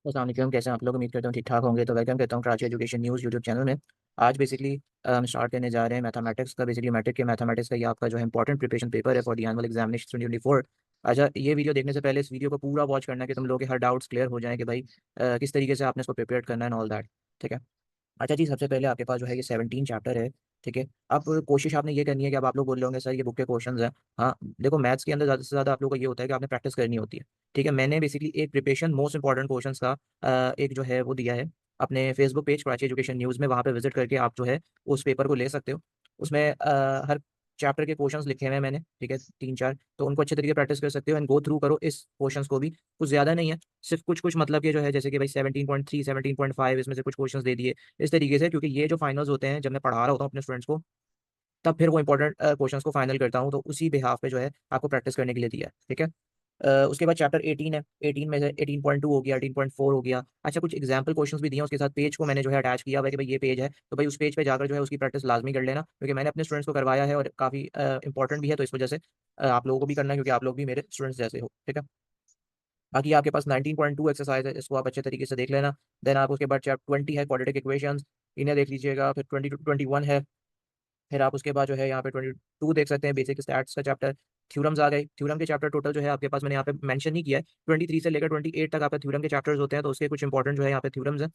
अस्सलाम वालेकुम, कैसे हैं आप लोग? उम्मीद करता हूँ ठीक ठाक होंगे। तो वेलकम करता हूँ Karachi education news YouTube channel में। आज बेसिकली हम स्टार्ट करने जा रहे हैं मैथमेटिक्स का। बेसिकली मैट्रिक के मैथमेटिक्स का ये आपका जो है इंपॉर्टेंट प्रिपरेशन पेपर है फॉर द एनुअल एग्जामिनेशन 2024। अच्छा, ये वीडियो देखने से पहले इस वीडियो को पूरा वॉच करना है कि तुम लोगों के हर डाउट्स क्लियर हो जाएं कि भाई किस तरीके से आपने इसको प्रिपेयर करना है एंड ऑल दैट। ठीक है। अच्छा जी, सबसे पहले आपके पास जो है ये 17 चैप्टर है। ठीक है। अब कोशिश आपने ये करनी है कि अब आप लोग बोल रहे होंगे सर ये बुक के क्वेश्चंस हैं। हाँ, देखो मैथ्स के अंदर ज़्यादा से ज़्यादा आप लोगों को ये होता है कि आपने प्रैक्टिस करनी होती है। ठीक है। मैंने बेसिकली एक प्रिपरेशन मोस्ट इंपॉर्टेंट क्वेश्चंस का एक जो है वो दिया है अपने Facebook page Karachi education news में। वहाँ पे विजिट करके आप जो है उस पेपर को ले सकते हो। उसमें हर चैप्टर के क्वेश्चंस लिखे हुए हैं मैंने। ठीक है, 3-4, तो उनको अच्छे तरीके प्रैक्टिस कर सकते हो एंड गो थ्रू करो इस क्वेश्चंस को भी। कुछ ज़्यादा नहीं है, सिर्फ कुछ कुछ मतलब कि जो है जैसे कि भाई 17.3 17.5 इसमें से कुछ क्वेश्चंस दे दिए इस तरीके से, क्योंकि ये जो फाइनल्स होते हैं जब मैं पढ़ा रहा होता हूँ अपने स्टूडेंट्स को, तब फिर वो इंपॉर्टेंट क्वेश्चंस को फाइनल करता हूँ, तो उसी बिहाफ पे जो है आपको प्रैक्टिस करने के लिए दिया है। ठीक है। उसके बाद चैप्टर 18 है। 18 में से 18.2 हो गया, 18.4 हो गया। अच्छा, कुछ एग्जाम्पल क्वेश्चंस भी दिए हैं उसके साथ। पेज को मैंने जो है अटैच किया हुआ है कि भाई ये पेज है, तो भाई उस पेज पे जाकर जो है उसकी प्रैक्टिस लाजमी कर लेना, क्योंकि मैंने अपने स्टूडेंट्स को करवाया है और काफ़ी इंपॉर्टेंट भी है, तो इस वजह से आप लोगों को भी करना है क्योंकि आप लोग भी मेरे स्टूडेंट्स जैसे हो। ठीक है। बाकी आपके पास 19.2 एक्सरसाइज है, इसको आप अच्छे तरीके से देख लेना। देन आप उसके बाद चैप्टर 20 है क्वाड्रेटिक इक्वेशंस, इन्हें देख लीजिएगा। फिर 20 टू 21 है। फिर आप उसके बाद जो है यहाँ पे 22 देख सकते हैं, बेसिक स्टैट्स का चैप्टर। थ्योरम्स आ गए। थ्योरम के चैप्टर टोटल जो है आपके पास मैंने यहाँ पे मेंशन नहीं किया है, 23 से लेकर 28 तक आपका थ्योरम के चैप्टर्स होते हैं, तो उसके कुछ इंपॉर्टेंट जो है यहाँ पे थ्योरम्स हैं।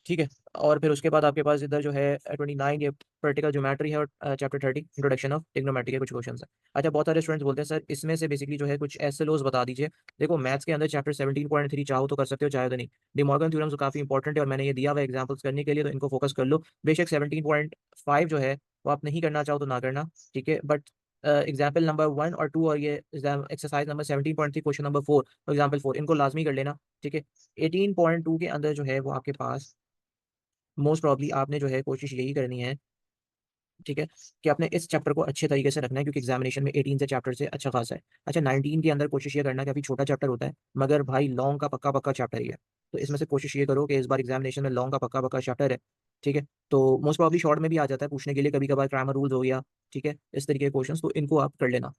ठीक है। और फिर उसके बाद आपके पास इधर जो है 29 ये प्रैक्टिकल ज्योमेट्री है, और चैप्टर 30 इंट्रोडक्शन ऑफ ट्रिग्नोमेट्री के कुछ क्वेश्चंस हैं। अच्छा, बहुत सारे स्टूडेंट्स बोलते हैं सर इसमें से बेसिकली जो है कुछ एसएलओस बता दीजिए। देखो मैथ्स के अंदर चैप्टर 17.3 चाहो तो कर सकते हो, चाहे तो नहीं। डिमॉर्गन थ्योरम्स तो काफी इंपॉर्टेंट है और मैंने ये दिया हुआ एग्जाम्पल्स करने के लिए, तो इनको फोकस कर लो। बेशक 17.5 जो है वो आप नहीं करना चाहो तो ना करना। ठीक है, बट एग्जाम्पल नंबर 1 और 2 और ये एक्सरसाइज नंबर 17.3 क्वेश्चन नंबर 4 और एग्जाम्पल 4 इनको लाजमी कर लेना। ठीक है। 18.2 के अंदर जो है वो आपके पास मोस्ट प्रॉब्ली आपने जो है कोशिश यही करनी है। ठीक है, कि आपने इस चैप्टर को अच्छे तरीके से रखना है, क्योंकि एग्जामिनेशन में 18 से चैप्टर से अच्छा खासा है। अच्छा, 19 के अंदर कोशिश ये करना कि अभी छोटा चैप्टर होता है मगर भाई लॉन्ग का पक्का पक्का चैप्टर ही है, तो इसमें से कोशिश ये करो कि इस बार एग्जामिनेशन में लॉन्ग का पक्का पक्का चैप्टर है। ठीक है। तो मोस्ट प्रॉब्ली शॉर्ट में भी आ जाता है पूछने के लिए कभी कभार, ग्रामर रूल्स हो गया। ठीक है, इस तरीके के क्वेश्चन, तो इनको आप कर लेना।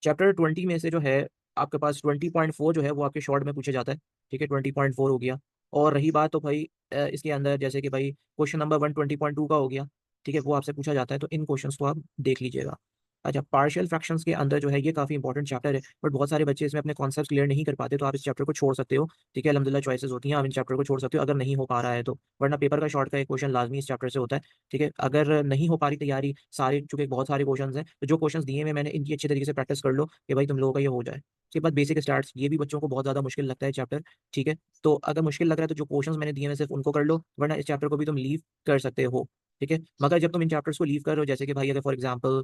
चैप्टर 20 में से जो है आपके पास 20.4 जो है वो आपके शॉर्ट में पूछा जाता है। ठीक है, 20.4 हो गया। और रही बात तो भाई इसके अंदर जैसे कि भाई क्वेश्चन नंबर 1 20.2 का हो गया। ठीक है, वो आपसे पूछा जाता है, तो इन क्वेश्चंस को आप देख लीजिएगा। अच्छा, पार्शियल फ्रैक्शंस के अंदर जो है ये काफ़ी इंपॉर्टेंट चैप्टर है, बट बहुत सारे बच्चे इसमें अपने कॉन्सेप्ट्स क्लियर नहीं कर पाते, तो आप इस चैप्टर को छोड़ सकते हो। ठीक है, अल्हम्दुलिल्लाह चॉइसेस होती हैं, आप इन चैप्टर को छोड़ सकते हो अगर नहीं हो पा रहा है तो, वरना पेपर का शॉर्ट का एक क्वेश्चन लाजमी इस चैप्टर से होता है। ठीक है, अगर नहीं हो पा रही तैयारी, सारे चूंकि बहुत सारे क्वेश्चंस हैं, तो जो क्वेश्चंस दिए हुए मैंने इनकी अच्छे तरीके से प्रैक्टिस कर लो कि भाई तुम लोगों का ये हो जाए। उसके बाद बेसिक स्टार्ट्स, ये भी बच्चों को बहुत ज़्यादा मुश्किल लगता है चैप्टर। ठीक है, तो अगर मुश्किल लग रहा है तो जो क्वेश्चंस मैंने दिए हैं सिर्फ उनको कर लो, वरना इस चैप्टर को भी तुम लीव कर सकते हो। ठीक है, मगर जब तुम इन चैप्टर्स को लीव कर रहे हो, जैसे कि भाई अगर फॉर एग्जांपल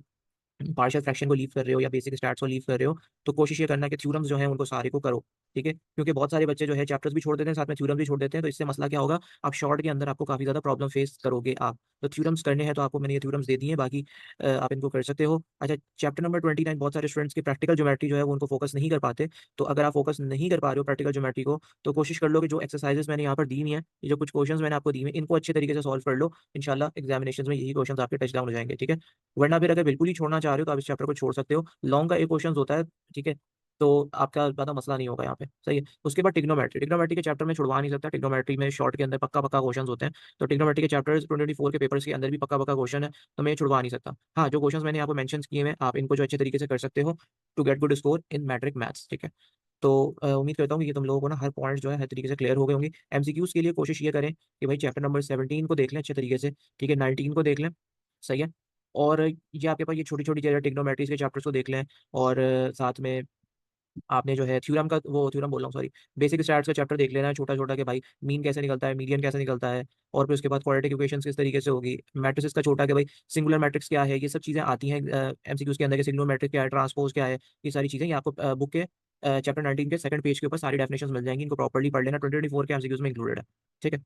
पार्शियल फ्रैक्शन को लीव कर रहे हो या बेसिक स्टैट्स को लीव कर रहे हो, तो कोशिश ये करना कि थ्योरम्स जो हैं उनको सारे को करो। ठीक है, क्योंकि बहुत सारे बच्चे जो है चैप्टर्स भी छोड़ देते हैं, साथ में थ्योरम भी छोड़ देते हैं, तो इससे मसला क्या होगा, आप शॉर्ट के अंदर आपको काफ़ी ज़्यादा प्रॉब्लम फेस करोगे आप। तो थ्योरम्स करने हैं तो आपको मैंने ये थ्योरम्स दे दिए हैं, बाकी आप इनको कर सकते हो। अच्छा, चैप्टर नंबर 29 बहुत सारे स्टूडेंट्स की प्रैक्टिकल ज्योमेट्री जो है वो उनको फोकस नहीं कर पाते, तो अगर आप फोकस नहीं कर पा रहे हो प्रैक्टिकल ज्योमेट्री को, तो कोशिश कर लो कि जो एक्सरसाइजेस मैंने यहाँ पर दी हुई हैं, ये जो कुछ क्वेश्चंस मैंने आपको दिए हैं, इनको अच्छे तरीके से सॉल्व कर लो। इंशाल्लाह एग्जामिनेशन में यही क्वेश्चंस आपके टच डाउन हो जाएंगे। ठीक है, वरना फिर अगर बिल्कुल ही छोड़ना चाह रहे हो तो आप इस चैप्टर को छोड़ सकते हो। लॉन्ग का एक क्वेश्चन होता है। ठीक है, तो आपका ज़्यादा मसला नहीं होगा यहाँ पे, सही है। उसके बाद ट्रिग्नोमेट्री, ट्रिग्नोमेट्री के चैप्टर में छुड़वा नहीं सकता। ट्रिग्नोमेट्री में शॉर्ट के अंदर पक्का पक्का क्वेश्चन होते हैं, तो ट्रिग्नोमेट्री के चैप्टर्स 2024 के पेपर्स के अंदर भी पक्का पक्का क्वेश्चन है, तो मैं ये छुड़वा नहीं सकता। हाँ, जो क्वेश्चन मैंने आपको मेंशन किए हैं आप इनको जो अच्छे तरीके से कर सकते हो to get good score in matric maths. ठीक है, तो उम्मीद करता हूँ कि ये तुम लोगों को ना हर पॉइंट जो है हर तरीके से क्लियर हो गए होंगे। एमसीक्यूज के लिए कोशिश ये करें कि भाई चैप्टर नंबर 17 को देख लें अच्छे तरीके से। ठीक है, 19 को देख लें, सही है। और ये आपके पास ये छोटी-छोटी जो है ट्रिग्नोमेट्रीज़ के चैप्टर्स को देख लें, और साथ में आपने जो है थ्योरम का वो थ्योरम बोल रहा हूँ सॉरी, बेसिक स्टैट्स का चैप्टर देख लेना है छोटा-छोटा कि भाई मीन कैसे निकलता है, मीडियन कैसे निकलता है, और फिर उसके बाद क्वाड्रेटिक इक्वेशंस किस तरीके से होगी, मैट्रिसेस का छोटा कि भाई सिंगुलर मैट्रिक्स क्या है, ये सब चीज़ें आती हैं एमसीक्यूज़ के अंदर कि सिंगुलर मैट्रिक्स क्या है, ट्रांसपोज़ क्या है, ये सारी चीज़ें ये आपको बुक के चैप्टर 19 के सेकंड पेज के ऊपर सारी डेफिनिशंस मिल जाएँगी, इनको प्रॉपर्ली पढ़ लेना, 2024 के एमसीक्यूज़ में इंक्लूडेड है। ठीक है?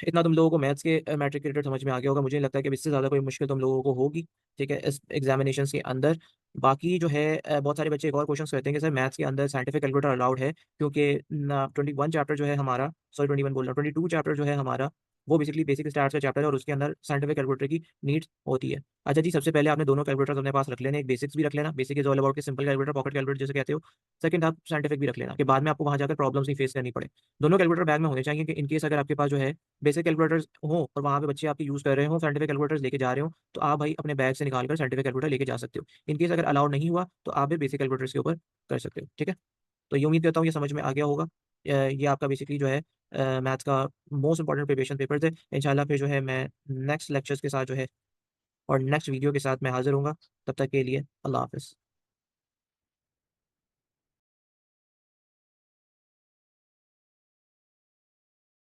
इतना तुम लोगों को मैथ्स के मैट्रिक के रिलेटेड समझ में आ गया होगा। मुझे नहीं लगता है कि अब इससे ज़्यादा कोई मुश्किल तुम लोगों को होगी, ठीक है, इस एग्ज़ामिनेशंस के अंदर। बाकी जो है बहुत सारे बच्चे एक और क्वेश्चन करते हैं कि सर मैथ्स के अंदर साइंटिफिक कैलकुलेटर अलाउड है? क्योंकि ना 21 चैप्टर जो है हमारा, सॉरी 21 बोल रहा हूँ, 22 चैप्टर जो है हमारा, वो बेसिकली बेसिक स्टैट्स का चैप्टर है और उसके अंदर साइंटिफिक कैलकुलेटर की नीड्स होती है। अच्छा जी, सबसे पहले आपने दोनों कैलकुलेटर्स अपने पास रख लेने, एक बेसिक्स भी रख लेना, बेसिक इज़ ऑल अबाउट के सिंपल कैलकुलेटर, पॉकेट कैलकुलेटर जिसे कहते हो। सेकंड आप साइंटिफिक भी रख लेना कि बाद में आपको वहाँ जाकर प्रॉब्लम्स नहीं फेस करनी पड़े। दोनों कैलकुलेटर बैग में होने चाहिए कि इन केस अगर आपके पास जो है बेसिक कैलकुलेटर्स हों और वहाँ पे बच्चे आपके यूज़ कर रहे हों, साइंटिफिक कैलकुलेटर्स लेके जा रहे हो, तो आप भाई अपने बैग से निकाल कर साइंटिफिक कैलकुलेटर लेके जा सकते हो। इन केस अगर अलाउड नहीं हुआ तो आप भी बेसिक कैलकुलेटर्स के ऊपर कर सकते हो। ठीक है? तो ये उम्मीद करता हूँ ये समझ में आ गया होगा। ये आपका बेसिकली जो है मैथ्स का मोस्ट इंपॉर्टेंट प्रिपरेशन पेपर थे। इंशाल्लाह फिर जो है मैं नेक्स्ट लेक्चर्स के साथ जो है और नेक्स्ट वीडियो के साथ मैं हाज़िर होऊँगा। तब तक के लिए अल्लाह हाफ़िज़।